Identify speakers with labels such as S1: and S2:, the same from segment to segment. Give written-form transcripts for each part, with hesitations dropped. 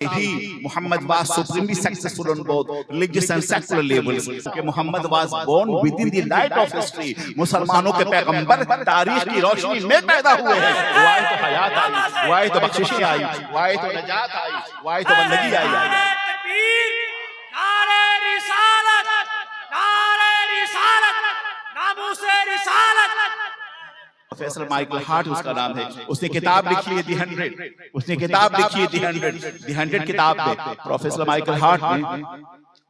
S1: He, Muhammad was supremely successful on both religious and secular levels. کہ محمد was born within the light of history. مسلمانوں کے پیغمبر تاریخ کی روشنی میں پیدا ہوئے ہیں. وہ آئے تو حیات آئی, وہ آئے تو بخششیں آئی, وہ آئے تو نجات آئی, وہ آئے تو بندگی آئی.
S2: نعرہ رسالت, نعرہ رسالت, ناموس رسالت.
S1: پروفیسر مائیکل ہارٹ اس کا نام ہے. اس نے کتاب لکھی ہے دی 100. اس نے کتاب لکھی ہے دی 100. دی 100 کتاب میں پروفیسر مائیکل ہارٹ نے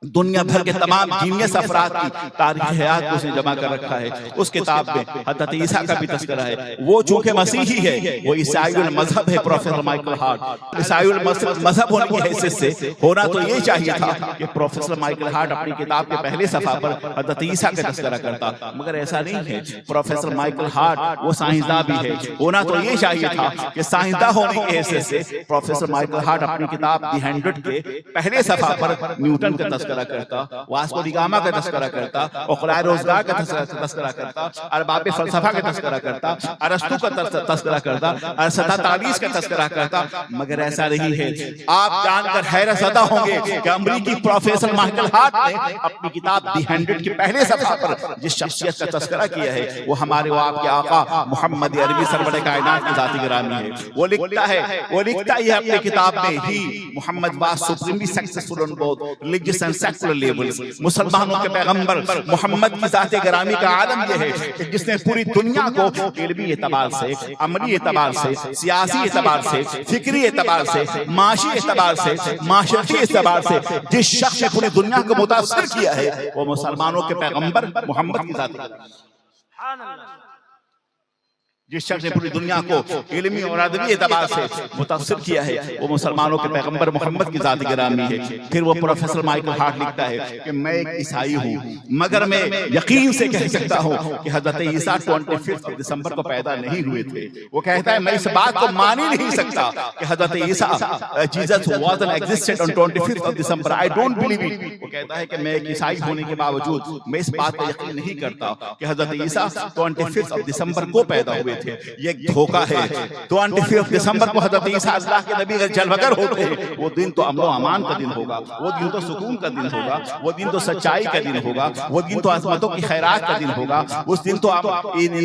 S1: دنیا بھر کے تمام جینیس افراد کی تاریخ حیات کو اس نے جمع کر رکھا ہے. اس کتاب میں حضرت عیسیٰ کا بھی تذکرہ ہے. وہ چونکہ مسیحی ہے, وہ عیسائی المذہب ہے. پروفیسر مائیکل ہارٹ عیسائی المذہب ہونے کی حیثیت سے ہونا تو یہ چاہیے تھا کہ پروفیسر مائیکل ہارٹ اپنی کتاب کے پہلے صفحہ پر حضرت عیسیٰ کا تذکرہ کرتا, مگر ایسا نہیں ہے. پروفیسر مائیکل ہارٹ وہ سائنسداں بھی ہے. ہونا تو یہ چاہیے تھا کہ سائنسداں ہونے کی حیثیت سے پروفیسر مائیکل ہارٹ اپنی کتاب دی 100 کے پہلے صفحہ پر نیوٹن کا تذکرہ کرتا, واسکو دی گاما کا تذکرہ کرتا, اوقلاء روزگار کا تذکرہ کرتا, ارباب فلسفہ کا تذکرہ کرتا, ارسطو کا تذکرہ کرتا, ارسطا تالیس کا تذکرہ کرتا. مگر ایسا نہیں ہے. آپ جان کر حیرت زدہ ہوں گے کہ امریکی پروفیسر مائیکل ہارٹ نے اپنی کتاب دی 100 کے پہلے صفحہ پر جس شخصیت کا تذکرہ کیا ہے وہ ہمارے آپ کے آقا محمد عربی سرور کائنات کی ذاتی گرامی ہے. وہ لکھتا ہے اپنی کتاب میں, ہی محمد was supremely successful on both religious and secular levels. مسلمانوں کے پیغمبر محمد کی ذات گرامی کا عالم یہ ہے کہ جس نے پوری دنیا کو علمی اعتبار سے, عملی اعتبار سے, سیاسی اعتبار سے, فکری اعتبار سے, معاشی اعتبار سے, معاشرتی اعتبار سے جس شخص نے پوری دنیا کو متاثر کیا ہے وہ مسلمانوں کے پیغمبر محمد کی ذات گرامی. جس شخص نے پوری دنیا کو علمی اور ادبی اعتبار سے متاثر کیا ہے وہ مسلمانوں کے پیغمبر محمد کی ذات گرامی ہے. پھر وہ پروفیسر مائیکل ہارٹ لکھتا ہے کہ میں ایک عیسائی ہوں, مگر میں یقین سے کہہ سکتا ہوں کہ حضرت عیسیٰ 25 دسمبر کو پیدا نہیں ہوئے تھے. وہ کہتا ہے میں اس بات کو مان ہی نہیں سکتا کہ حضرت عیسیٰ Jesus wasn't existed on 25 December. I don't believe it. وہ کہتا ہے کہ میں ایک عیسائی ہونے کے باوجود میں اس بات پر یقین نہیں کرتا کہ حضرت عیسیٰ 25 دسمبر کو پیدا ہوئے. یہ ایک دھوکہ ہے. 25 دسمبر کو حضرت عیسیٰ اللہ کے نبی جلوہ گر ہوتے ہیں. وہ دن تو امن و امان کا دن ہوگا, وہ دن تو سکون کا دن ہوگا, وہ دن تو سچائی کا دن ہوگا, وہ دن تو عظمتوں کی خیرات کا دن ہوگا, اس دن تو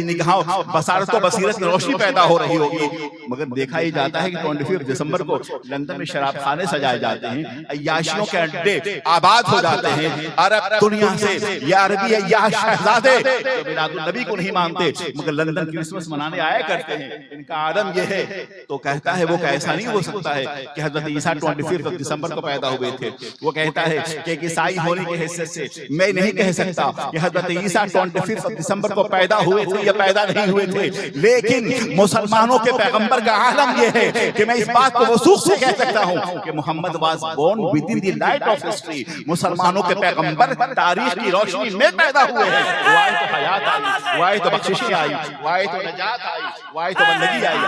S1: نگاہوں بصارت و بصیرت میں روشنی پیدا ہو رہی ہوگی. مگر دیکھا ہی جاتا ہے کہ 25 دسمبر کو لندن میں شراب خانے سجائے جاتے ہیں, عیاشیوں کے اڈے آباد ہو جاتے ہیں. عرب دنیا سے یا عربی عیاش شہزادے میلاد النبی کو نہیں مانتے مگر لندن کرسمس منانے آیا کرتے ہیں. ان کا عالم یہ ہے. تو کہتا ہے وہ ایسا نہیں ہو سکتا ہے کہ حضرت عیسیٰ 25 دسمبر کو پیدا ہوئے تھے. وہ کہتا ہے کہ ایک عیسائی ہونے کی حیثیت سے میں نہیں کہہ سکتا کہ حضرت عیسیٰ 25 دسمبر کو پیدا ہوئے تھے یا پیدا نہیں ہوئے تھے, لیکن مسلمانوں کے پیغمبر کا عالم یہ ہے کہ میں اس بات کو وثوق سے کہہ سکتا ہوں کہ محمد was born within the light of history. مسلمانوں کے پیغمبر تاریخ کی روشنی میں پیدا ہوئے ہیں. وہ آئے تو حیات آئی, وہ آئے تو بخششیں آئی, وہ آئے تو نجات آئی, وہ آئے تو بندگی آئی.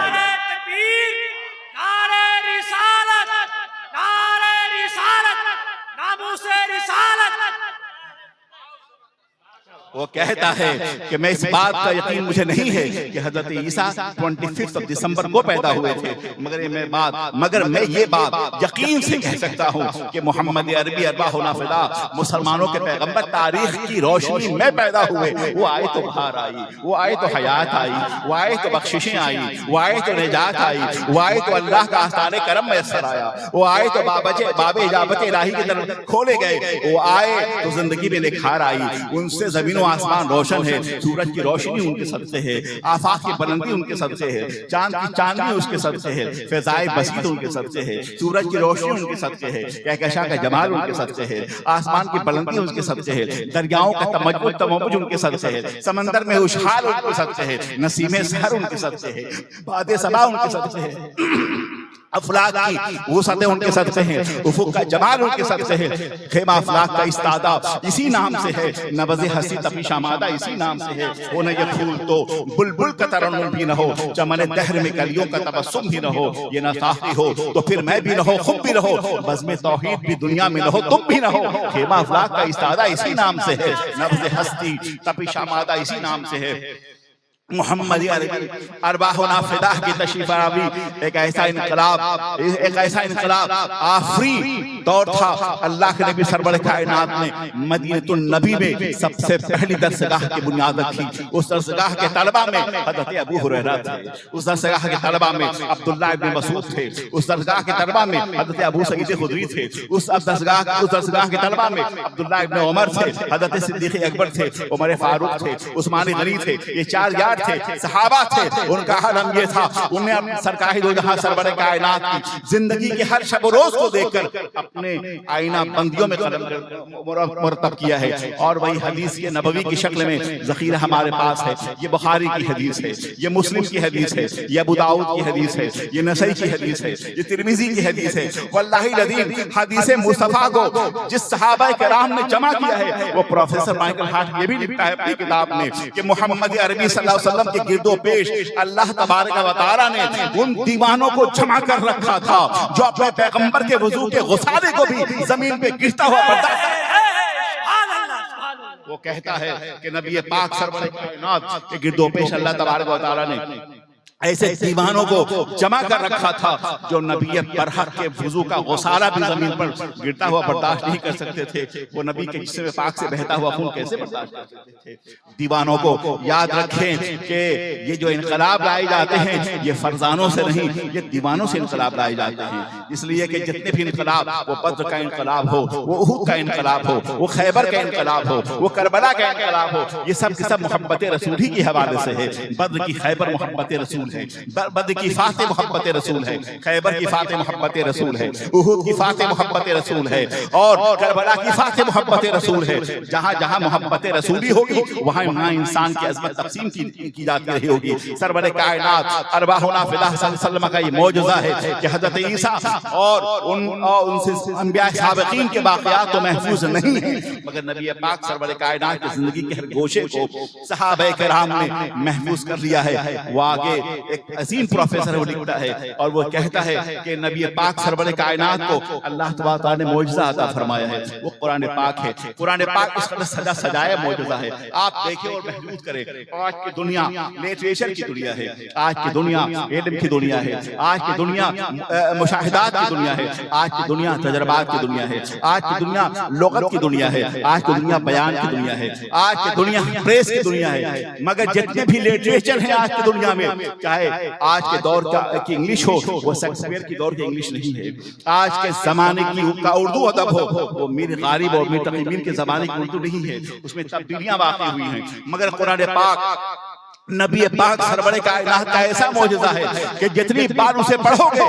S2: نعرہ رسالت, نعرہ رسالت, ناموس رسالت.
S1: وہ کہتا ہے کہ میں اس بات کا یقین مجھے نہیں ہے کہ حضرت عیسیٰ 25 دسمبر کو پیدا ہوئے تھے, مگر میں یہ بات یقین سے کہہ سکتا ہوں کہ محمد عربی اربا ہونا فدا مسلمانوں کے پیغمبر تاریخ کی روشنی میں پیدا ہوئے. وہ آئے تو بہار آئی, وہ آئے تو حیات آئی, وہ آئے تو بخششیں آئی, وہ آئے تو نجات آئی, وہ آئے تو اللہ کا آستان کرم میسر آیا, وہ آئے تو باب اجابت الہی کی طرف کھولے گئے, وہ آئے تو زندگی میں نکھار آئی. ان سے زمین و آسمان روشن ہے, سورج کی روشنی ان کے صدقے ہے, آفاق کی بلندی ان کے صدقے ہے, چاند کی چاندنی اس کے صدقے ہے, فضائے بسیط ان کے صدقے ہے, سورج کی روشنی ان کے صدقے ہے, کہکشاں کا جمال ان کے صدقے ہے, آسمان کی بلندی ان کے صدقے ہے, دریاؤں کا تموج ان کے صدقے ہے, سمندر میں اچھال ان کے صدقے ہے, نسیم سحر ان کے صدقے ہے, باد صبا ان کے صدقے ہے, افلاک کی وسعتیں ان کے صدقے ہیں, افق کا جمال ان کے صدقے ہے, خیمہ افلاک کا استادہ اسی نام سے ہے, نبض ہستی تپش آمادہ اسی نام سے ہے. وہ نہ یہ پھول تو بلبل کا ترنم بھی نہ ہو, چمن دہر میں کلیوں کا تبسم بھی نہ ہو, یہ نہ ساختی ہو تو پھر میں بھی نہ ہو, خود بھی نہ ہو, بزم توحید بھی دنیا میں نہ ہو, تم بھی نہ ہو. خیمہ افلاک کا استادہ اسی نام سے ہے, نبض ہستی تپش آمادہ اسی نام سے ہے. محمدی عربی ارواحنا فداہ کی تشریف آوری ایک ایسا انقلاب آفری دور تھا۔ اللہ کے نبی سرور کائنات نے مدینہ النبی میں سب سے پہلی درسگاہ کی بنیاد رکھی۔ اس درسگاہ کے طلبہ میں حضرت ابو ہریرہ تھے، اس درسگاہ کے طلبہ میں عبداللہ ابن مسعود تھے، اس درسگاہ کے طلبہ میں حضرت ابو سعید خدری تھے، اس درسگاہ کے طلبہ میں عبداللہ ابن عمر تھے، حضرت صدیق اکبر تھے، عمر فاروق تھے، عثمان غنی تھے۔ یہ چار یار تھے، صحابہ تھے۔ ان کا عالم یہ تھا، انہیں سرکار دو جہاں سرور کائنات کی زندگی کے ہر شب و روز کو دیکھ کر اپنے آئینہ بندیوں میں قلم مرتب کیا ہے، اور وہی حدیث کے نبوی کی شکل میں ذخیرہ ہمارے پاس ہے۔ یہ بخاری کی حدیث ہے، یہ مسلم کی حدیث ہے، یہ ابو داؤد کی حدیث ہے، یہ نسائی کی حدیث ہے، یہ ترمذی کی حدیث ہے۔ واللہ العظیم حدیث مصطفیٰ کو جس صحابہ کرام نے جمع کیا ہے، وہ پروفیسر مائیکل ہارٹ یہ بھی لکھتا ہے اپنی کتاب میں کہ محمد عربی صلی اللہ علیہ وسلم کے گرد و پیش اللہ تبارک و تعالیٰ نے ان دیوانوں کو جمع کر رکھا تھا جو اپنے پیغمبر کے وضو کے غسالے کو بھی زمین پہ گرتا ہوا برداشت۔ وہ کہتا ہے کہ نبی پاک سرور کائنات کے گرد و پیش اللہ تبارک و تعالیٰ نے ایسے دیوانوں کو جمع کر رکھا تھا جو نبی برحق کے وضو کا غسالہ بھی زمین پر گرتا ہوا برداشت نہیں کر سکتے تھے۔ وہ نبی کے جسم پاک سے بہتا ہوا خون کیسے برداشت کر سکتے تھے؟ دیوانوں کو یاد رکھیں کہ یہ جو انقلاب لائے جاتے ہیں یہ فرزانوں سے نہیں، یہ دیوانوں سے انقلاب لائے جاتے ہیں۔ اس لیے کہ جتنے بھی انقلاب، وہ بدر کا انقلاب ہو، وہ احد کا انقلاب ہو، وہ خیبر کا انقلاب ہو، وہ کربلا کا انقلاب ہو، یہ سب کے سب محبت رسول ہی کے حوالے سے ہے۔ بدر کی خیبر محبت رسول ہے، بدر کی فاتح محبت رسول ہے، خیبر کی فاتح محبت رسول ہے، احد کی فاتح محبت رسول ہے، اور کربلا کی فاتح محبت رسول ہے۔ جہاں جہاں محبت رسولی ہوگی وہاں انسان کی عظمت تقسیم کی جاتی رہی ہوگی۔ سرور کائنات ارواحنا فداہ صلی اللہ علیہ وسلم کا یہ معجزہ ہے کہ حضرت عیسیٰ اور ان سے انبیاء سابقین کے باقیات تو محفوظ نہیں ہیں، مگر نبی پاک سرور کائنات کی زندگی کے ہر گوشے کو صحابہ کرام نے محفوظ کر لیا ہے۔ وہ آگے ایک عظیم پروفیسر وہ لکھتا ہے اور وہ کہتا ہے کہ نبی پاک سرور کائنات کو اللہ تبارک تعالیٰ نے معجزہ عطا فرمایا ہے، وہ قرآن پاک ہے۔ قرآن پاک اس قدر سجایا معجزہ ہے، آپ دیکھیں اور محدود کریں۔ آج کی دنیا لٹریچر کی دنیا ہے، آج کی دنیا علم کی دنیا ہے، آج کی دنیا مشاہدات کی دنیا ہے، آج کی دنیا تجربات کی دنیا ہے، آج کی دنیا لغت کی دنیا ہے، آج کی دنیا بیان کی دنیا ہے، آج کی دنیا پریس کی دنیا ہے۔ مگر جتنے بھی لٹریچر ہیں آج کی دنیا میں، چاہے آج کے دور کی انگلش ہو وہ شیکسپیئر کی دور کی انگلش نہیں ہے، آج کے زمانے کا اردو ادب ہو وہ میر غالب اور میر تقی میر کے زمانے کی اردو نہیں ہے، اس میں تبدیلیاں واقع ہوئی ہیں۔ مگر قرآن پاک نبی پاک سرور کائنات کا ایسا معجزہ ہے کہ جتنی بار اسے پڑھو گے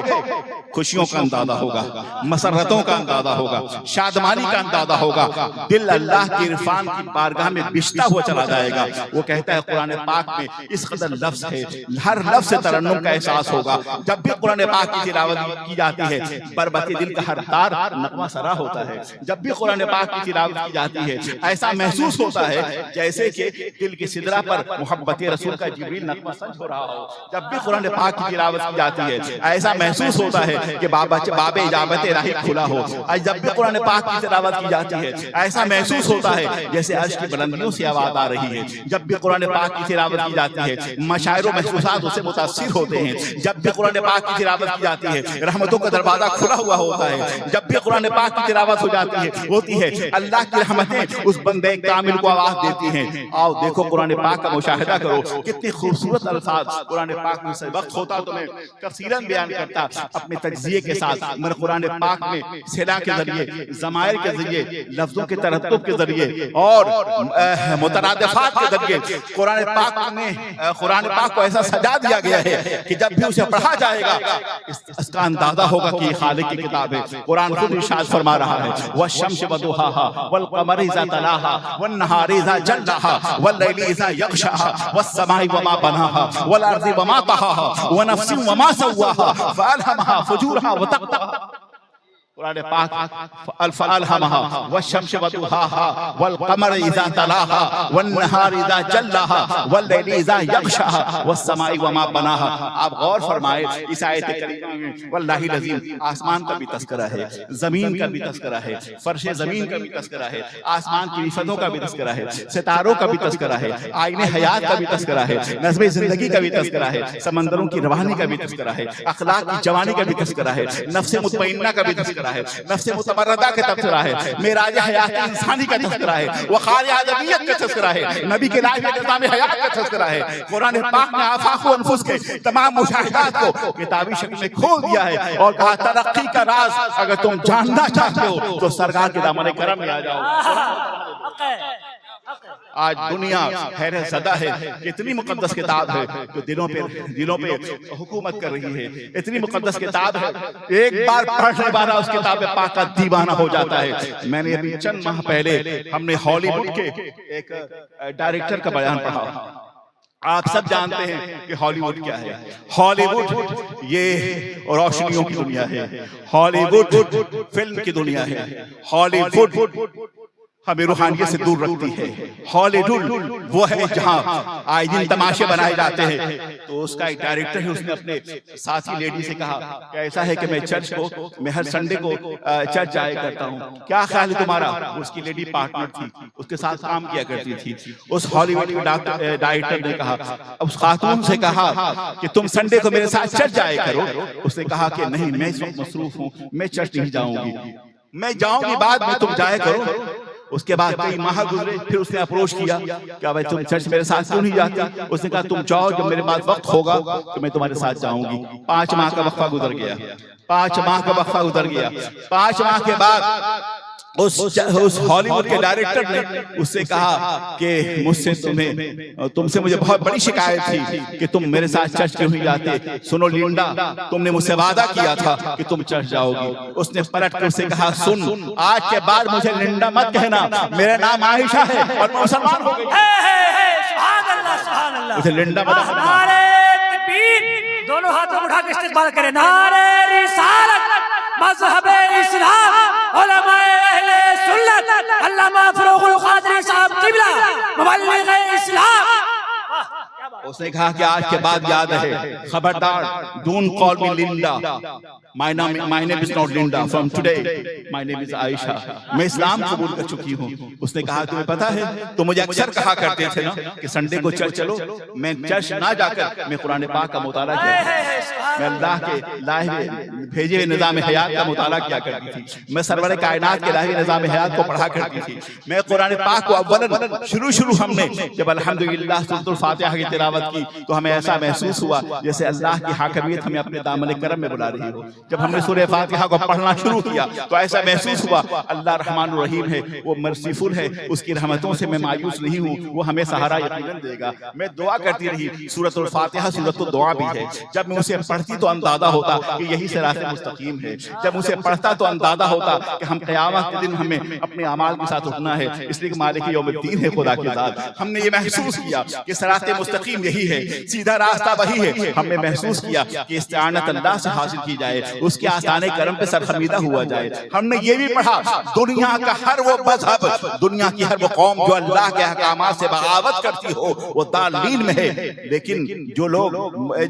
S1: خوشیوں کا اندازہ ہوگا، مسرتوں کا اندازہ ہوگا، شادمانی کا اندازہ ہوگا، دل اللہ کی عرفان کی بارگاہ میں بچتا ہوا چلا جائے گا۔ وہ کہتا ہے قرآن پاک میں اس قدر لفظ ہے، ہر لفظ سے ترنم کا احساس ہوگا۔ جب بھی قرآن پاک کی تلاوت کی جاتی ہے بربتی دل کا ہر تار نغمہ سرا ہوتا ہے۔ جب بھی قرآن پاک کی تلاوت کی جاتی ہے ایسا محسوس ہوتا ہے جیسے کہ دل کی سدرہ پر محبت رسول کا جبریل نغمہ سنج ہو رہا ہو۔ جب بھی قرآن پاک کی تلاوت کی جاتی ہے ایسا محسوس ہوتا ہے کہ باب اجابت الہی کھلا ہو۔ جب بھی قرآن پاک کی تلاوت کی جاتی ہے ایسا محسوس ہوتا ہے جیسے عرش کی بلندیوں سے آواز آ رہی ہے۔ جب بھی قرآن پاک کی تلاوت کی جاتی ہے مشاعر و محسوسات اس سے متاثر ہوتے ہیں۔ جب بھی قرآن پاک کی تلاوت کی جاتی ہے رحمتوں کا دروازہ کھلا ہوا ہوتا ہے۔ جب بھی قرآن پاک کی تلاوت ہو جاتی ہے اللہ کی رحمتیں اس بندے کامل کو آواز دیتی ہیں۔ آؤ دیکھو قرآن پاک کا مشاہدہ کرو، کتنی خوبصورت الفاظ قرآن پاک میں سے وقت ہوتا تو میں تفصیلاً بیان کرتا اپنے تجزیے کے ساتھ، مگر قرآن پاک میں صلا کے ذریعے، ضمائر کے ذریعے، لفظوں کے ترتب کے ذریعے اور مترادفات کے ذریعے قرآن پاک کو ایسا سجا دیا گیا ہے کہ جب بھی اسے پڑھا جائے گا اس کا اندازہ ہوگا کہ یہ خالق کی کتاب ہے۔ قرآن خود ارشاد فرما رہا ہے وَالشَّمْسِ وَضُحَاهَا وَالْقَمَرِ إِذَا تَلَاهَا وَالنَّهَارِ إِذَا جَلَّاهَا وَاللَّيْلِ إِذَا يَغْشَاهَا وَالسَّمَاءِ وَمَا بَنَاهَا وَالْأَرْضِ وَمَا طَحَاهَا وَنَفْسٍ وَمَا سَوَّاهَا فَأَلْهَمَهَا فُجُورَهَا وَتَقْوَاهَا۔ قرآن پاک الفالحمہا والشمس وضحاہا والقمر اذا تلاہا والنہار اذا جلاہا واللیل اذا یغشاہا والسماء وما بناہا. آپ غور فرمائے اس آیت کریمہ میں واللہ العظیم آسمان کا بھی تذکرہ ہے، زمین کا بھی تذکرہ ہے، فرش زمین کا بھی تذکرہ ہے، آسمان کی رفتوں کا بھی تذکرہ ہے، ستاروں کا بھی تذکرہ ہے، آئین حیات کا بھی تذکرہ ہے، نظم زندگی کا بھی تذکرہ ہے، سمندروں کی روانی کا بھی تذکرہ ہے، اخلاق کی جوانی کا بھی تذکرہ ہے، نفس مطمئنہ کا بھی تذکرہ ہے، نفس متمردہ کا تذکرہ ہے، معراج حیات انسانی کا تذکرہ ہے، وقار آدمیت کا تذکرہ ہے، نبی کے لائف نظام حیات کا تذکرہ ہے. قرآن پاک نے آفاق و انفس کے تمام مشاہدات کو کتابی شکل میں کھول دیا ہے اور کہا ترقی کا راز اگر تم جاننا چاہتے ہو تو سرکار کے دامن کرم میں آ جاؤ. آج دنیا حیرت زدہ ہے کہ اتنی مقدس کتاب ہے جو دلوں پہ حکومت کر رہی ہے. اتنی مقدس کتاب ہے ایک بار پڑھنے والا اس کتاب پاک کا دیوانہ ہو جاتا ہے. میں نے ابھی چند ماہ پہلے ہم نے ہالی ووڈ کے ایک ڈائریکٹر کا بیان پڑھا. آپ سب جانتے ہیں کہ ہالی ووڈ کیا ہے. ہالی ووڈ یہ روشنیوں کی دنیا ہے، ہالی ووڈ فلم کی دنیا ہے، ہالی ووڈ ہمیں روحانیت سے دور رکھتی ہے. ہالی ووڈ وہ ہے جہاں آئے دن تماشے بنائے جاتے ہیں. تو اس کا ایک ڈائریکٹر ہے، اس نے اپنے ساتھی لیڈی سے کہا کہ ایسا ہے کہ میں ہر سنڈے کو چرچ جایا کرتا ہوں، کیا خیال ہے تمہارا؟ اس کی لیڈی پارٹنر تھی، اس کے ساتھ کام کیا کرتی تھی. اس ہالی ووڈ کے ڈائریکٹر نے کہا، اس خاتون سے کہا کہ تم سنڈے کو میرے ساتھ چرچ جایا کرو. اس نے کہا کہ نہیں، میں اس وقت مصروف ہوں، میں چرچ نہیں جاؤں گی، میں جاؤں گی بعد میں، تم جایا کرو. اس کے بعد کئی ماہ گزرے، پھر اس نے اپروچ کیا کہ بھائی تم چرچ میرے ساتھ کیوں نہیں جاتی؟ اس نے کہا تم جاؤ، جب میرے پاس وقت ہوگا تو میں تمہارے ساتھ جاؤں گی. 5 ماہ کا وقفہ گزر گیا. 5 ماہ کا وقفہ گزر گیا. 5 ماہ کے بعد اس ہالی ووڈ کے ڈائریکٹر نے اس سے کہا کہ تم سے مجھے بہت بڑی شکایت تھی کہ تم میرے ساتھ چرچ کیوں نہیں جاتے. سنو لینڈا، تم نے مجھ سے وعدہ کیا تھا کہ تم چرچ جاؤ گی. اس نے پلٹ کر اسے کہا، سن، آج کے بعد مجھے لینڈا مت کہنا، میرا نام عائشہ ہے اور میں مسلمان ہو گئی.
S2: سبحان اللہ، سبحان اللہ.
S1: اسے لینڈا مت کہنا.
S2: نعرہ تکبیر، دونوں ہاتھوں اٹھا کے استقبال کریں. نعرہ رسالت، مذہب اسلام، علماء اہل سنت، علامہ فروغ القادری صاحب قبلہ، مبلغ اسلام.
S1: اس نے کہا کہ آج کے بعد یاد ہے، خبردار، don't call me Linda. My name is not Linda. From today, my name is Aisha. میں اسلام قبول کر چکی ہوں. اس نے کہا تمہیں پتا ہے تو مجھے اکثر کہا کرتے تھے نا کہ سنڈے کو چرچ چلو. میں چرچ نہ جا کر میں قرآن پاک کا مطالعہ کیا کرتی، میں اللہ کے لائے بھیجے ہوئے نظام حیات کا مطالعہ کیا کرتی تھی، میں سرور کائنات کے لائے نظام حیات کو پڑھا کرتی تھی. میں قرآن پاک کو اولاً شروع ہم نے جب الحمدللہ سورۃ الفاتحہ کی تلاوت کی تو ہمیں ایسا محسوس ہوا جیسے اللہ کی حاکمیت ہمیں اپنے دامن کرم میں بلا رہی ہو. جب ہم نے سورہ فاتحہ کو پڑھنا شروع کیا تو ایسا محسوس ہوا اللہ رحمان الرحیم ہے، وہ مرسیفل ہے، اس کی رحمتوں سے میں مایوس نہیں ہوں، وہ ہمیں سہارا یقیناً دے گا. میں دعا کرتی رہی. سورۃ الفاتحہ سورۃ الدعا بھی ہے. جب میں اسے پڑھتی تو اندازہ ہوتا کہ یہی صراط مستقیم ہے. جب اسے پڑھتا تو اندازہ ہوتا کہ ہم قیامت کے دن ہمیں اپنے اعمال کے ساتھ اٹھنا ہے، اس لیے کہ مالک یوم الدین ہے خدا کی ذات. ہم نے یہ محسوس کیا کہ صراط مستقیم یہی ہے، سیدھا راستہ وہی ہے. ہم نے محسوس کیا کہ استعانت اللہ سے حاصل کی جائے، اس کے آستانے کرم پہ سرخمیدہ ہوا جائے. ہم نے یہ بھی پڑھا دنیا کا ہر وہ مذہب، دنیا کی ہر وہ قوم جو اللہ کے احکامات سے بغاوت کرتی ہو وہ ضالین میں ہے، لیکن جو لوگ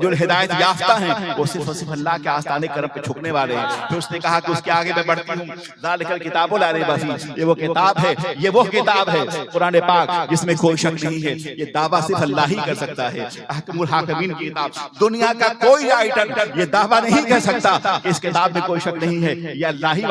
S1: جو ہدایت یافتہ ہیں وہ صرف اللہ کے آستانے کرم پہ جھکنے والے ہیں. پھر اس نے کہا کہ اس کے آگے میں بڑھتی ہوں. ذالک الکتاب لا ریب فیہ، یہ وہ کتاب ہے، یہ وہ کتاب ہے قرآن پاک جس میں کوئی شک نہیں ہے. یہ دعویٰ صرف اللہ ہی کر سکتا ہے. احکم الحاکمین کی کتاب، دنیا کا کوئی رائٹر یہ دعویٰ نہیں کر سکتا کہ اس کتاب میں کوئی شک نہیں ہے، یہ اللہ ہی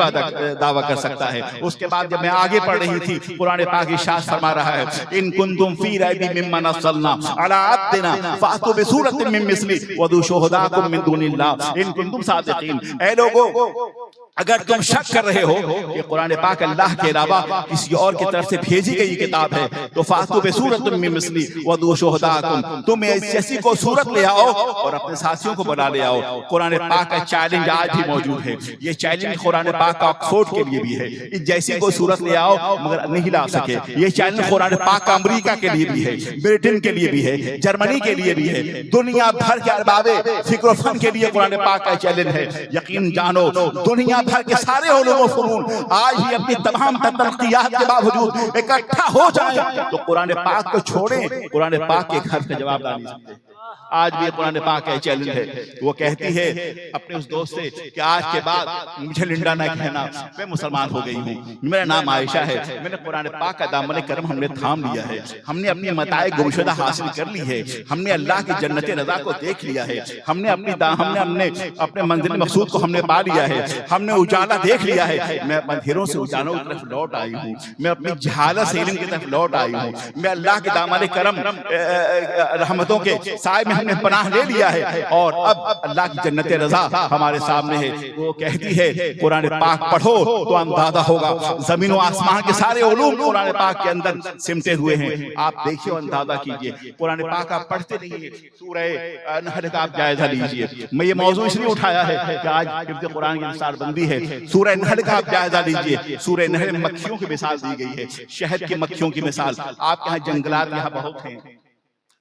S1: دعویٰ کر سکتا ہے. اس کے بعد جب میں آگے پڑھ رہی تھی قرآن پاک ارشاد فرما رہا ہے، ان کنتم فی ریب مما نزلنا علی عبدنا فاتوا بسورۃ من مثلہ وادعوا شہداءکم من دون اللہ ان کنتم صادقین. اے لوگو، اگر تم شک کر رہے ہو کہ قرآن پاک اللہ کے علاوہ کسی اور کی طرف سے بھیجی گئی کتاب ہے تو فاتوا بسورۃ من مثلہ وادعوا شہداءکم، تم ایسی کو صورت لے آؤ اور اپنے ساتھیوں کو بنا لے آؤ. قرآن پاک کا چیلنج آج بھی موجود ہے. یہ چیلنج قرآن پاک کا آکسفورڈ کے لیے بھی ہے. اس جیسی کو صورت لے آؤ مگر نہیں لا سکے. یہ چیلنج قرآن پاک کا امریکہ کے لیے بھی ہے، برٹن کے لیے بھی ہے، جرمنی کے لیے بھی ہے، دنیا بھر کے ارباب فکر و فن کے لیے قرآن پاک کا چیلنج ہے. یقین جانو دنیا بھر کے سارے علوم و فنون آج بھی اپنی تمام تنقیات کے باوجود اکٹھا ہو جائیں تو قرآن پاک کو چھوڑیں، قرآن پاک کے گھر کا جواب نہیں سکتے۔ آج بھی قرآن پاک کا چیلنج ہے، وہ کہتی ہے اپنے اس دوست سے کہ آج کے بعد مجھے لنڈا نہ کہنا، میں مسلمان ہو گئی ہوں، میرا نام عائشہ ہے، میں نے قرآن پاک کا دامن کرم ہم نے تھام لیا ہے، ہم نے اپنی متاع گمشدہ حاصل کر لی ہے، ہم نے اللہ کی جنت رضا کو دیکھ لیا ہے، ہم نے اپنے منزل مقصود کو ہم نے پا لیا ہے، ہم نے اجالا دیکھ لیا ہے، میں اندھیروں سے اجالوں کی طرف لوٹ آئی ہوں، میں اپنی جہالت سے علم کی طرف لوٹ آئی ہوں، میں اللہ کے دامن کرم رحمتوں کے سائے میں ہم نے پناہ لے لیا ہے، اور اب اللہ کی جنت رضا ہمارے سامنے ہے۔ وہ کہتی ہے قرآن پاک پڑھو تو اندازہ ہوگا، زمین و آسمان کے سارے علوم قرآن پاک کے اندر سمٹے ہوئے ہیں، آپ دیکھیے اندازہ کیجئے۔ قرآن پاک آپ پڑھتے نہیں ہیں، سورہ نحل کا آپ جائزہ لیجئے۔ میں یہ موضوع اس لیے اٹھایا ہے کہ آج حفظ قرآن کی نثار بندی ہے، سورہ نحل کا آپ جائزہ لیجئے۔ سورہ نحل میں مکھیوں کی مثال دی گئی ہے، شہد کی مکھیوں کی مثال۔ آپ کے ہاں جنگلات یہاں بہت ہیں،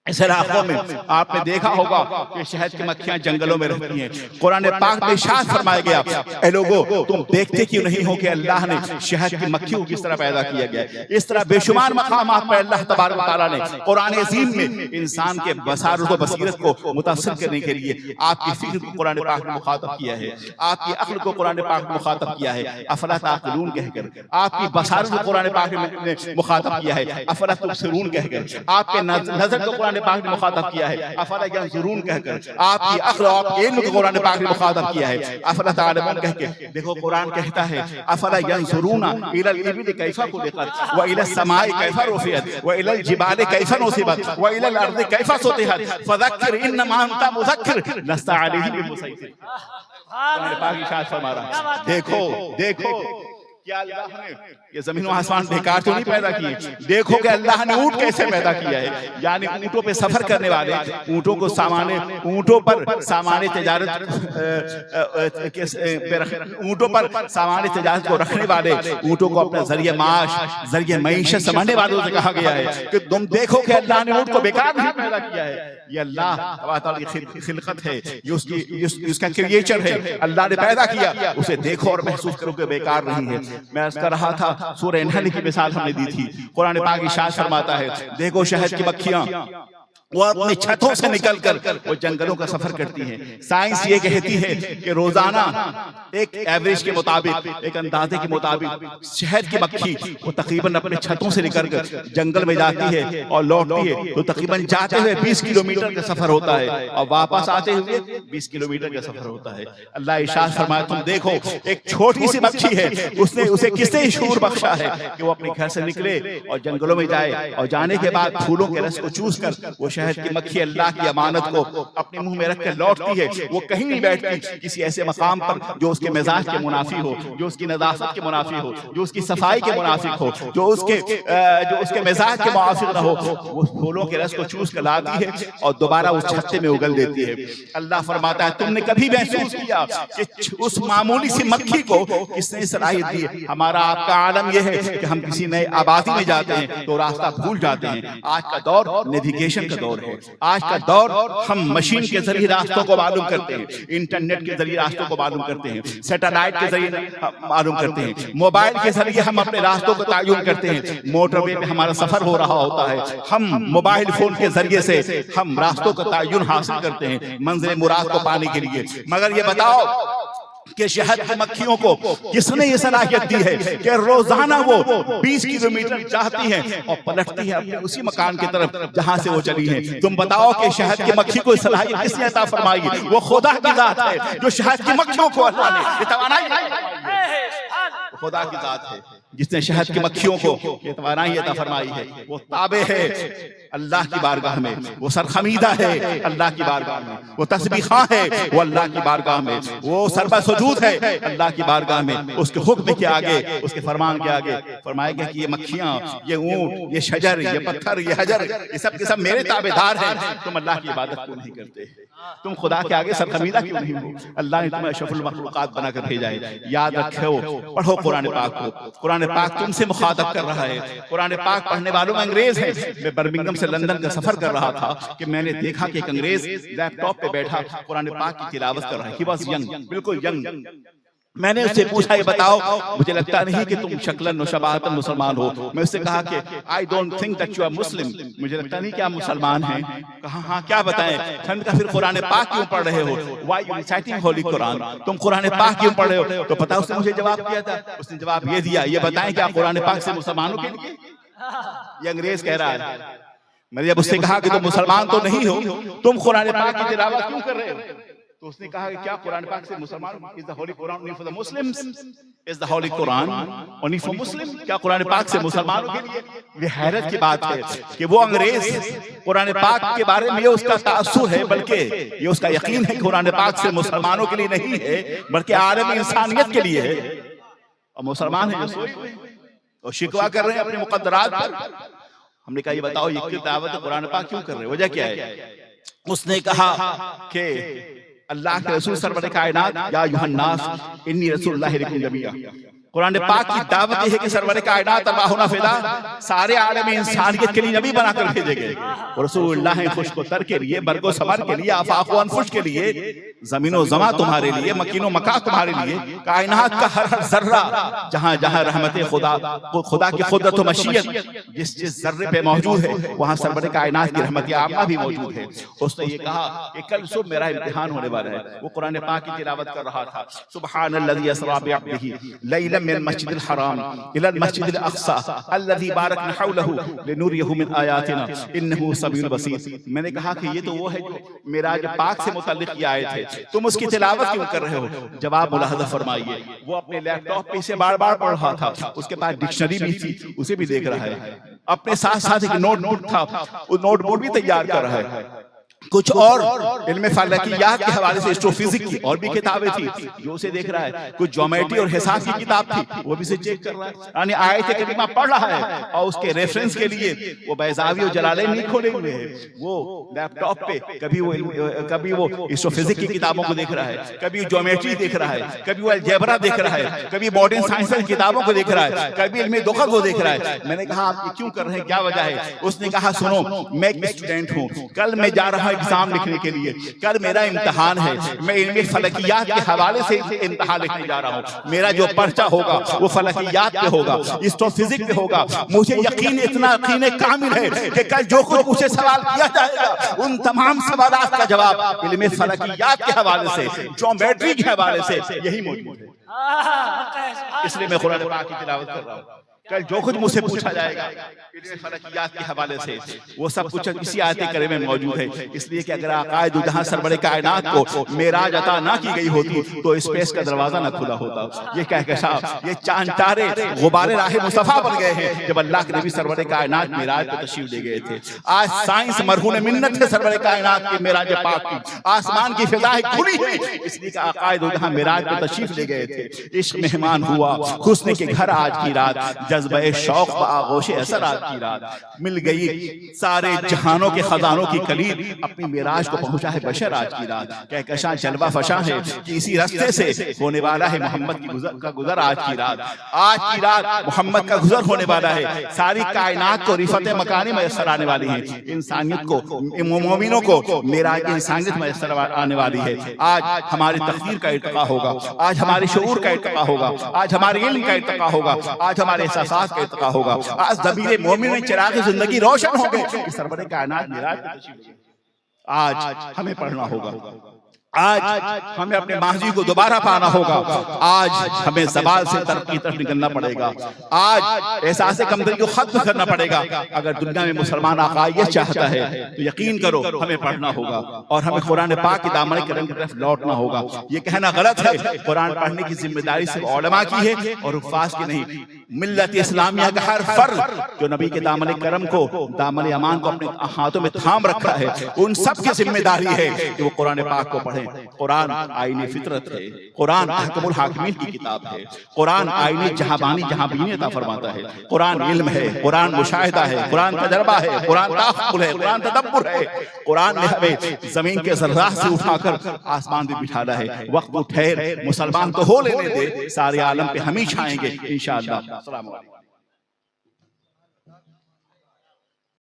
S1: اس علاقوں میں آپ نے دیکھا ہوگا کہ شہد کی مکھیاں جنگلوں میں رہتی ہیں۔ قرآن پاک میں ارشاد فرمایا گیا، اے لوگو تم دیکھتے کیوں نہیں ہو کہ اللہ نے شہد کی مکھیوں کو کس طرح پیدا کیا گیا ہے۔ اس طرح بے شمار مقامات پر اللہ تبارک و تعالیٰ نے قرآن عظیم میں انسان کے بصارت و بصیرت کو متاثر کرنے کے لیے آپ کی فکر کو قرآن پاک نے مخاطب کیا ہے، آپ کی عقل کو قرآن پاک نے مخاطب کیا ہے، افلا تعقلون کہہ کر، آپ کی بصارت کو قرآن پاک نے مخاطب کیا ہے، افلا تبصرون کہہ کر، آپ کے نظر کو قرآن پاک نے مخاطب کیا ہے، افلا ینظرون کہہ کر، آپ کی عقل اور آپ کے علم کو قرآن پاک نے مخاطب کیا ہے، افلا تعلمون کہہ کے۔ دیکھو قرآن کہتا ہے افلا ینظرون الی الابل کیف خلقت والی السماء کیف رفعت والی الجبال کیف نصبت والی الارض کیف سطحت فذکر انما انت مذکر لست علیہم بمسیطر۔ قرآن پاک ارشاد فرما رہا ہے، دیکھو کیا اللہ نے یہ زمین و آسمان بیکار تو نہیں پیدا کیے، دیکھو کہ اللہ نے اونٹ کیسے پیدا کیا ہے، یعنی اونٹوں پہ سفر کرنے والے، اونٹوں پر سامان تجارت کو رکھنے والے، اونٹوں کو اپنا ذریعہ معاش، ذریعہ معیشت سمجھنے والوں سے کہا گیا ہے کہ تم دیکھو کہ اللہ نے اونٹ کو بیکار نہیں پیدا کیا ہے۔ یہ اللہ تعالیٰ کی خلقت ہے، یہ اس کا کریچر ہے، اللہ نے پیدا کیا، اسے دیکھو اور محسوس کرو کہ بیکار نہیں ہے۔ میں عرض کر رہا تھا سورہ نحل کی مثال ہم نے دی تھی، قرآن پاک ارشاد فرماتا ہے دیکھو شہد کی مکھیاں وہ اپنی چھتوں سے نکل کر وہ جنگلوں کا سفر کرتی ہیں۔ سائنس یہ کہتی ہے کہ روزانہ ایک ایوریج کے مطابق، ایک اندازے کے مطابق شہد کی مکھی وہ تقریباً اپنے چھتوں سے نکل کر جنگل میں جاتی ہے اور لوٹتی ہے تو تقریباً جاتے ہوئے 20 کلومیٹر کا سفر ہوتا ہے اور واپس آتے ہوئے 20 کلومیٹر کا سفر ہوتا ہے۔ اللہ ارشاد فرمایا تم دیکھو ایک چھوٹی سی مکھی ہے، اسے کس نے شعور بخشا ہے کہ وہ اپنے گھر سے نکلے اور جنگلوں میں جائے اور جانے کے بعد پھولوں کے رس کو چوس کر وہ شہد کی مکھی اللہ کی امانت کو اپنے منہ میں رکھ کر لوٹتی ہے۔ وہ کہیں نہیں بیٹھتی کسی ایسے مقام پر جو اس کے مزاج کے منافی ہو، جو اس کی نظافت کے منافی ہو، جو اس کی صفائی کے منافق ہو، جو اس کے مزاج کے موافق نہ ہو، وہ پھولوں کے رس کو چوس کر لاتی ہے اور دوبارہ اس چھتے میں اگل دیتی ہے۔ اللہ فرماتا ہے تم نے کبھی محسوس کیا کہ اس معمولی سی مکھی کو کس نے صلاحیت دی ہے؟ ہمارا آپ کا عالم یہ ہے کہ ہم کسی نئے آبادی میں جاتے ہیں تو راستہ بھول جاتے ہیں۔ آج کا دور نیویگیشن کا دور ہے، آج کا دور ہم مشین کے ذریعے راستوں کو معلوم کرتے ہیں، انٹرنیٹ کے ذریعے راستوں کو معلوم کرتے ہیں، سیٹلائٹ کے ذریعے معلوم کرتے ہیں، موبائل کے ذریعے ہم اپنے راستوں کو تعین کرتے ہیں۔ موٹر وے پہ ہمارا سفر ہو رہا ہوتا ہے، ہم موبائل فون کے ذریعے سے ہم راستوں کا تعین حاصل کرتے ہیں منزل مراد کو پانے کے لیے۔ مگر یہ بتاؤ کہ شہد کی مکھیوں کو کس نے یہ صلاحیت دی ہے کہ روزانہ وہ 20 کلومیٹر جاتی ہیں اور پلٹتی ہیں اپنے اسی مکان کی طرف جہاں سے وہ چلی ہیں؟ تم بتاؤ کہ شہد کی مکھی کو صلاحیت کس نے عطا فرمائی ہے؟ وہ خدا کی ذات ہے جو شہد کی مکھیوں کو اللہ نے یہ توانائی خدا کی ذات ہے جس نے شہد کی مکھیوں کو یہ توانائی عطا فرمائی ہے۔ وہ تابع ہے اللہ کی بارگاہ میں، وہ سرخمیدہ ہے اللہ کی بارگاہ میں، وہ تسبیح خواں ہے وہ اللہ کی بارگاہ میں، وہ سربہ سجود ہے اللہ کی بارگاہ میں۔ اس کے حکم کے آگے، اس کے فرمان کے آگے فرمائے گا کہ یہ مکھیاں، یہ اونٹ، یہ شجر، یہ پتھر، یہ حجر، یہ سب کے سب میرے تابع دار ہیں، تم اللہ کی عبادت کیوں نہیں کرتے؟ تم خدا کے آگے سرخمیدہ کیوں نہیں ہو؟ اللہ نے تمہیں اشرف المخلوقات بنا کر بھیجا ہے. یاد رکھو، پڑھو قرآن پاک کو. قرآن پاک تم سے مخاطب کر رہا ہے. قرآن پاک پڑھنے والوں میں انگریز ہیں. میں برمنگھم سے لندن کا سفر کر رہا تھا کہ میں نے دیکھا کہ ایک انگریز لیپ ٹاپ پہ بیٹھا قرآن پاک کی تلاوت کر رہا ہے. He was young, بالکل ینگ. میں نے اس سے پوچھا یہ بتاؤ مجھے لگتا نہیں کہ تم شکلاً و شباہتاً مسلمان ہو. میں اس سے کہا کہ I don't think that you are Muslim. مجھے لگتا نہیں کہ آپ مسلمان ہیں. کہا ہاں کیا بتائیں. ٹھنڈ کا پھر قرآن پاک کیوں پڑھ رہے ہو؟ Why you reciting Holy Quran? تم قرآن پاک کیوں پڑھ رہے ہو؟ تو پتہ اس نے مجھے جواب دیا تھا. اس نے جواب یہ دیا، یہ بتائیں کہ آپ قرآن پاک سے مسلمانوں کے لیے. یہ انگریز کہہ رہا ہے. میں نے جب اس سے کہا کہ تم مسلمان تو نہیں ہو، تم قرآن پاک کی تلاوت کیوں کر رہے ہو؟ تو اس نے کہا کہ کیا قرآن پاک سے مسلمان is the holy Quran only for the Muslims? Is the holy Quran only for Muslims? کیا قرآن پاک سے مسلمانوں کے لیے؟ یہ حیرت کی بات ہے کہ وہ انگریز قرآن پاک کے بارے میں یہ اس کا تاثر ہے، بلکہ یہ اس کا یقین ہے کہ قرآن پاک سے مسلمانوں کے لیے نہیں ہے بلکہ عالم انسانیت کے لیے ہے. اور مسلمان ہیں جو سوئے ہوئے اور شکوا کر رہے ہیں اپنے مقدرات پر. ہم نے کہا یہ بتاؤ یہ تلاوت قرآن پاک کیوں کر رہے ہیں، وجہ کیا ہے؟ اس نے کہا کہ اللہ کے رسول سرور کائنات یا ایھا الناس انی رسول اللہ الیکم جمیعا. قرآن پاک کی دعوت یہ ہے کہ سرور کائنات ارواحنا فدا سارے عالم انسانیت کے لیے نبی بنا کر بھیجے گئے. رسول اللہ ہیں خشک و تر کے لیے، برگ و ثمر کے لیے، آفاق و انفس کے لیے، زمین و زماں تمہارے لیے، مکین و مکان تمہارے لیے، کائنات کا ہر ہر ذرہ جہاں جہاں رحمت خدا کی قدرت و مشیت جس جس ذرے پہ موجود ہے وہاں سرور کائنات کی رحمت عامہ بھی موجود ہے. اس نے یہ کہا کہ کل صبح میرا امتحان ہونے والا ہے. وہ قرآن پاک کی تلاوت کر رہا تھا. سبحان الذی اسری بعبدہ لیلا من المسجد الحرام الى المسجد الاقصى الذي باركنا حوله لنريه من آیاتنا انه سمیع بصیر. میں نے کہا کہ یہ تو وہ ہے جو معراج پاک سے متعلق یہ آیت ہے، تم اس کی تلاوت کیوں کر رہے ہو؟ جواب ملاحظہ فرمائیے. وہ اپنے لیپ ٹاپ پہ اسے بار بار پڑھ رہا تھا. اس کے پاس ڈکشنری بھی تھی، اسے بھی دیکھ رہا ہے. اپنے ساتھ ساتھ ایک نوٹ بک تھا، وہ نوٹ بک بھی تیار کر رہا ہے. کچھ اور علم فلکیات کے حوالے سے اسٹرو فزکس کی اور بھی کتابیں تھی جو اسے دیکھ رہا ہے. کچھ جیومیٹری اور حساب کی کتاب تھی وہ بھی اسے چیک کر رہا ہے. یعنی آیت کریمہ پڑھ رہا ہے اور اس کے ریفرنس کے لیے وہ بیضاوی اور جلالین نہیں کھولے ہوئے ہیں. وہ لیپ ٹاپ پہ کبھی وہ اسٹرو فزکس کی کتابوں کو دیکھ رہا ہے، کبھی جیومیٹری دیکھ رہا ہے، کبھی وہ الجبرا دیکھ رہا ہے، کبھی ماڈرن سائنس کی کتابوں کو دیکھ رہا ہے، کبھی علم دقت کو دیکھ رہا ہے. میں نے کہا آپ یہ کیوں کر رہے ہیں، کیا وجہ ہے؟ اس نے کہا سنو میں ایک اسٹوڈنٹ ہوں، کل میں جا رہا ہوں ایگزام لکھنے کے لیے، کل میرا امتحان ہے، میں علم فلکیات کے حوالے سے امتحان لکھنے جا رہا ہوں. میرا جو پرچہ ہوگا وہ فلکیات پہ ہوگا، اسٹرو فزکس پہ ہوگا. مجھے یقین اتنا یقین کامل ہے کہ کل جو کچھ مجھے سوال کیا جائے گا ان تمام سوالات کا جواب علم فلکیات کے حوالے سے، جیومیٹری کے حوالے سے یہی موجود ہے. اس لیے میں قرآن پاک کی تلاوت کر رہا ہوں. کل جو کچھ مجھ سے پوچھا جائے گا علم فلکیات کے حوالے سے وہ سب کچھ اسی آیت کریمہ میں موجود ہے. اس لیے کہ اگر عقائد جہاں سرور کائنات کو معراج عطا نہ کی گئی ہوتی تو اسپیس کا دروازہ نہ کھلا ہوتا. یہ کہکشاں، یہ چاند تارے غبار راہ مصطفیٰ بن گئے ہیں جب اللہ کے نبی سرور کائنات معراج پہ تشریف لے گئے تھے. آج سائنس مرہون منت ہے سرور کائنات کی معراج پاک کی. آسمان کی فضائیں کھلی ہیں اس لیے کہ عقائد جہاں معراج پہ تشریف لے گئے تھے. عشق مہمان ہوا حسن کے گھر آج کی رات، جذبہ شوق و آغوش اثر آج کی رات. مل گئی سارے جہانوں کے خزانوں کی کلید، اپنی معراج کو پہنچا ہے بشر آج کی رات. کہکشاں جلوہ فشاں ہے کہ اسی رستے سے ہونے والا ہے محمد کا گزر آج کی رات. آج کی رات محمد کا گزر ہونے والا ہے. ساری کائنات کو رفعت مکانی میسر آنے والی ہے. انسانیت کو، مومنوں کو معراج انسانیت میسر آنے والی ہے. آج ہماری تقدیر کا ارتقا ہوگا، آج ہمارے شعور کا ارتقا ہوگا، آج ہمارے علم کا ارتقا ہوگا، آج ہمارے احساسات کا ارتقا ہوگا. آج ضمیر مومن میں چراغ زندگی روشن ہو گئے کہ سرور کائنات معراج پہ تشریف لے گئے. آج ہمیں پڑھنا ہوگا، آج ہمیں اپنے ماضی کو دوبارہ پانا ہوگا، آج ہمیں زوال سے ترقی کی طرف نکلنا پڑے گا، آج احساس کمتری کو ختم کرنا پڑے گا. اگر دنیا میں مسلمان عقائد چاہتا ہے تو یقین کرو ہمیں پڑھنا ہوگا اور ہمیں قرآن پاک کی دامن کے رنگ کی طرف لوٹنا ہوگا. یہ کہنا غلط ہے. قرآن پڑھنے کی ذمہ داری صرف علماء کی ہے اور حفاظ کی نہیں. ملت اسلامیہ کا ہر فرد جو نبی کے دامن کرم کو، دامن امان کو اپنے ہاتھوں میں تھام رکھا ہے، ان سب کی ذمہ داری ہے کہ وہ قرآن پاک کو پڑھیں۔ قرآن آئین فطرت ہے، قرآن حکم الحاکمین کی کتاب ہے، قرآن آئین جہاں بینی عطا فرماتا ہے، قرآن علم ہے، قرآن مشاہدہ ہے، قرآن تجربہ ہے، قرآن تأمل ہے، قرآن تدبر ہے۔ قرآن نے ہمیں زمین کے ذرات سے اٹھا کر آسمان پہ بٹھانا ہے۔ وقت ٹھہر، مسلمان تو ہو لینے دے، سارے عالم پہ ہم ہی چھائیں گے انشاءاللہ۔ السلام علیکم۔